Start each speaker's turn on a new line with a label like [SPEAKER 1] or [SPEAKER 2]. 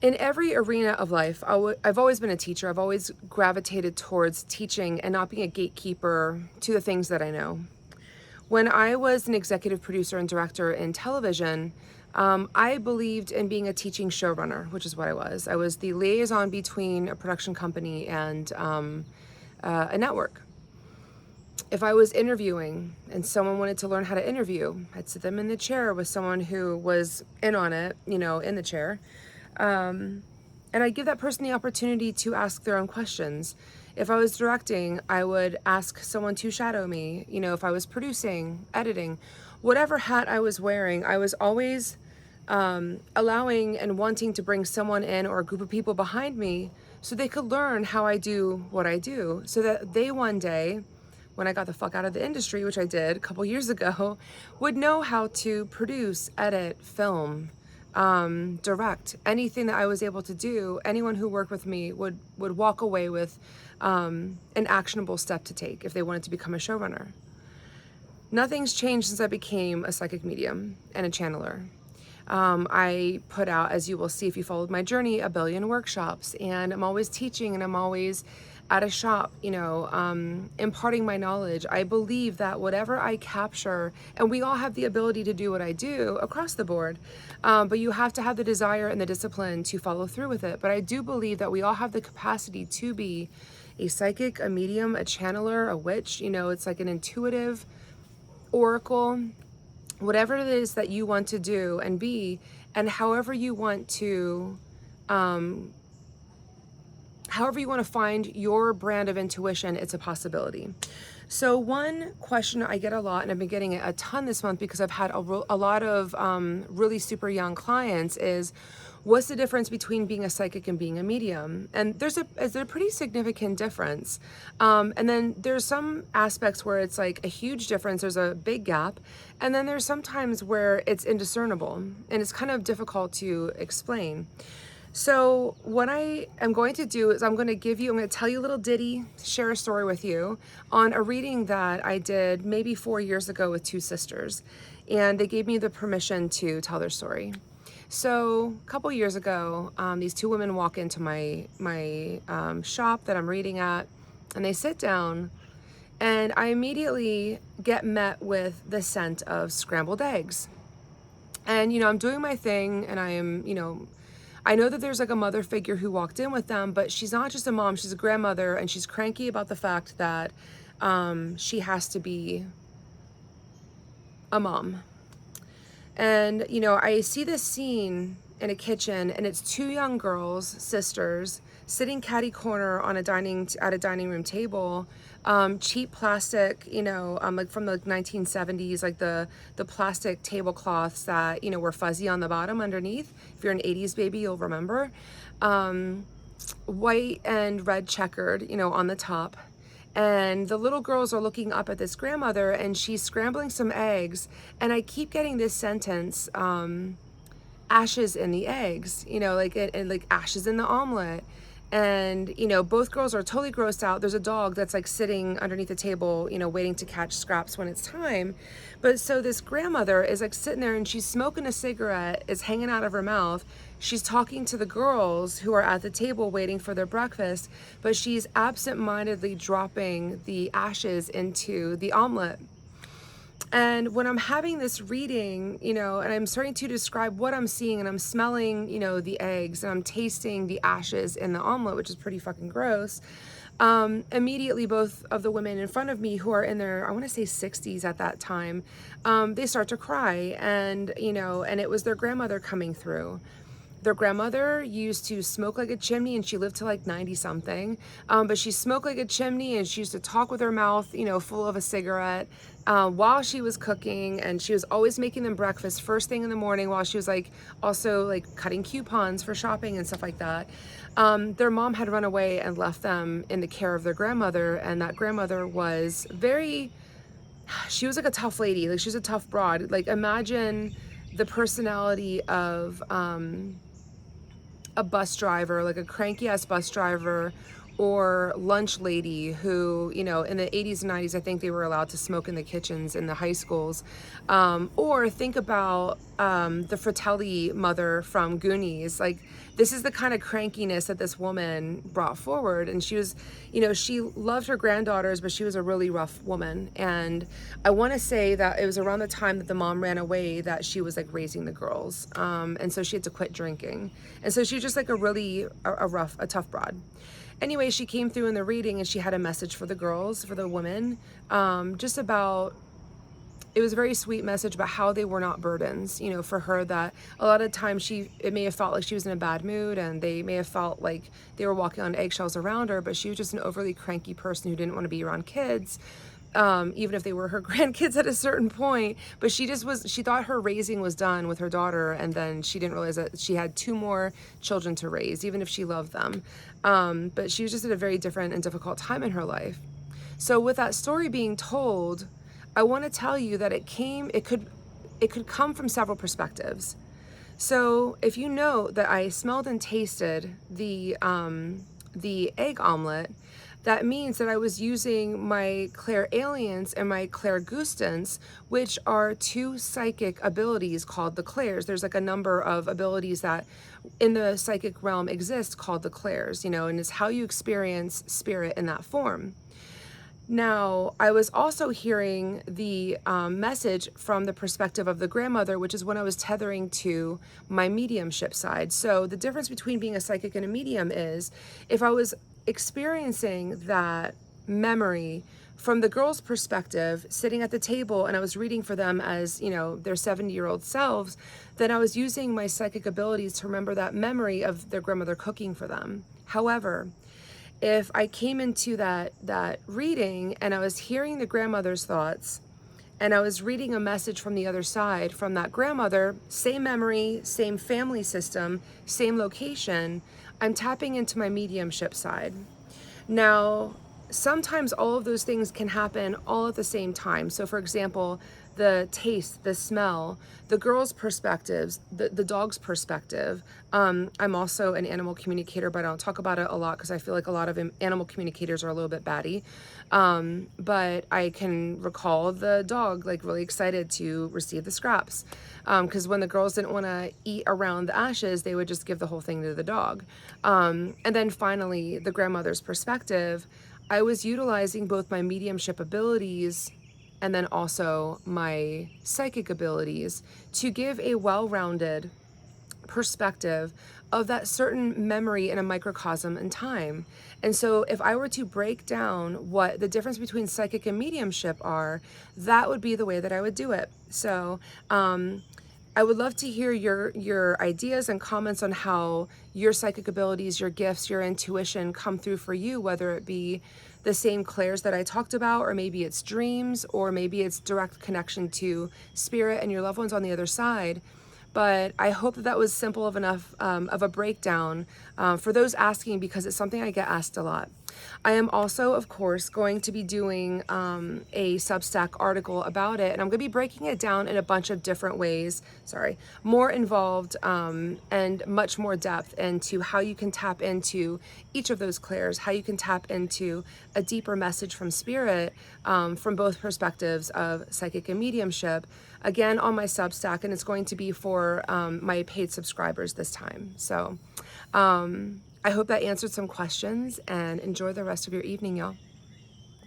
[SPEAKER 1] In every arena of life, I've always been a teacher. I've always gravitated towards teaching and not being a gatekeeper to the things that I know. When I was an executive producer and director in television, I believed in being a teaching showrunner, which is what I was. I was the liaison between a production company and a network. If I was interviewing and someone wanted to learn how to interview, I'd sit them in the chair with someone who was in on it, in the chair. And I'd give that person the opportunity to ask their own questions. If I was directing, I would ask someone to shadow me. If I was producing, editing, whatever hat I was wearing, I was always allowing and wanting to bring someone in or a group of people behind me so they could learn how I do what I do, so that they one day, when I got the fuck out of the industry, which I did a couple years ago, would know how to produce, edit, film, direct. Anything that I was able to do, anyone who worked with me would walk away with an actionable step to take if they wanted to become a showrunner. Nothing's changed since I became a psychic medium and a channeler. I put out, as you will see if you followed my journey, 1 billion workshops, and I'm always teaching and I'm always at a shop, imparting my knowledge. I believe that whatever I capture, and we all have the ability to do what I do across the board, but you have to have the desire and the discipline to follow through with it. But I do believe that we all have the capacity to be a psychic, a medium, a channeler, a witch. It's like an intuitive oracle, whatever it is that you want to do and be, and however you want to find your brand of intuition, it's a possibility. So one question I get a lot, and I've been getting it a ton this month because I've had a lot of really super young clients, is what's the difference between being a psychic and being a medium? And there's a pretty significant difference. And then there's some aspects where it's like a huge difference, there's a big gap. And then there's some times where it's indiscernible and it's kind of difficult to explain. So what I am going to do is I'm going to tell you a little ditty, share a story with you on a reading that I did maybe 4 years ago with 2 sisters. And they gave me the permission to tell their story. So a couple years ago, these 2 women walk into my shop that I'm reading at, and they sit down, and I immediately get met with the scent of scrambled eggs. And, I'm doing my thing, and I am, I know that there's like a mother figure who walked in with them, but she's not just a mom, she's a grandmother, and she's cranky about the fact that she has to be a mom. And, I see this scene in a kitchen, and it's 2 young girls, sisters, sitting catty corner on at a dining room table, cheap plastic, like from the 1970s, like the plastic tablecloths that, were fuzzy on the bottom underneath. If you're an 80s baby, you'll remember. White and red checkered, on the top. And the little girls are looking up at this grandmother, and she's scrambling some eggs. And I keep getting this sentence, ashes in the eggs, like ashes in the omelet. And, both girls are totally grossed out. There's a dog that's like sitting underneath the table, waiting to catch scraps when it's time. But so this grandmother is like sitting there, and she's smoking a cigarette, is hanging out of her mouth. She's talking to the girls who are at the table waiting for their breakfast, but she's absent-mindedly dropping the ashes into the omelet. And when I'm having this reading, and I'm starting to describe what I'm seeing, and I'm smelling, the eggs, and I'm tasting the ashes in the omelet, which is pretty fucking gross, immediately both of the women in front of me, who are in their, I want to say 60s at that time, they start to cry. And, and it was their grandmother coming through. Their grandmother used to smoke like a chimney, and she lived to like 90 something. But she smoked like a chimney, and she used to talk with her mouth, full of a cigarette, while she was cooking. And she was always making them breakfast first thing in the morning, while she was like also like cutting coupons for shopping and stuff like that. Their mom had run away and left them in the care of their grandmother. And that grandmother was she was like a tough lady. Like, she was a tough broad. Like, imagine the personality of, a bus driver, like a cranky ass bus driver or lunch lady who, you know, in the 80s and 90s, I think they were allowed to smoke in the kitchens in the high schools. Or think about the Fratelli mother from Goonies. Like, this is the kind of crankiness that this woman brought forward. And she was, you know, she loved her granddaughters, but she was a really rough woman. And I want to say that it was around the time that the mom ran away that she was like raising the girls. And so she had to quit drinking. And so she was just like a tough broad. Anyway, she came through in the reading and she had a message for the girls, for the women, just about, it was a very sweet message about how they were not burdens, you know, for her, that a lot of times it may have felt like she was in a bad mood, and they may have felt like they were walking on eggshells around her, but she was just an overly cranky person who didn't want to be around kids. Even if they were her grandkids at a certain point, but she thought her raising was done with her daughter, and then she didn't realize that she had 2 more children to raise, even if she loved them. But she was just at a very different and difficult time in her life. So with that story being told, I want to tell you that it could come from several perspectives. So if you know that I smelled and tasted the egg omelet, that means that I was using my clairalience and my clairgustance, which are 2 psychic abilities called the clairs. There's like a number of abilities that in the psychic realm exist called the clairs, you know, and it's how you experience spirit in that form. Now, I was also hearing the message from the perspective of the grandmother, which is when I was tethering to my mediumship side. So the difference between being a psychic and a medium is, if I was experiencing that memory from the girl's perspective, sitting at the table, and I was reading for them as, you know, their 70-year-old selves, then I was using my psychic abilities to remember that memory of their grandmother cooking for them. However, if I came into that reading and I was hearing the grandmother's thoughts, and I was reading a message from the other side from that grandmother, same memory, same family system, same location, I'm tapping into my mediumship side. Now, sometimes all of those things can happen all at the same time. So for example, the taste, the smell, the girl's perspectives, the dog's perspective. I'm also an animal communicator, but I don't talk about it a lot because I feel like a lot of animal communicators are a little bit batty. But I can recall the dog like really excited to receive the scraps. Because when the girls didn't want to eat around the ashes, they would just give the whole thing to the dog. And then finally, the grandmother's perspective, I was utilizing both my mediumship abilities and then also my psychic abilities to give a well-rounded perspective of that certain memory in a microcosm in time. And so if I were to break down what the difference between psychic and mediumship are, that would be the way that I would do it. So I would love to hear your ideas and comments on how your psychic abilities, your gifts, your intuition come through for you, whether it be the same clairs that I talked about, or maybe it's dreams, or maybe it's direct connection to spirit and your loved ones on the other side. But I hope that that was simple of enough of a breakdown for those asking, because it's something I get asked a lot. I am also, of course, going to be doing a Substack article about it, and I'm going to be breaking it down in a bunch of different ways, more involved and much more depth into how you can tap into each of those clairs, how you can tap into a deeper message from spirit from both perspectives of psychic and mediumship, again on my Substack, and it's going to be for my paid subscribers this time. So I hope that answered some questions, and enjoy the rest of your evening, y'all.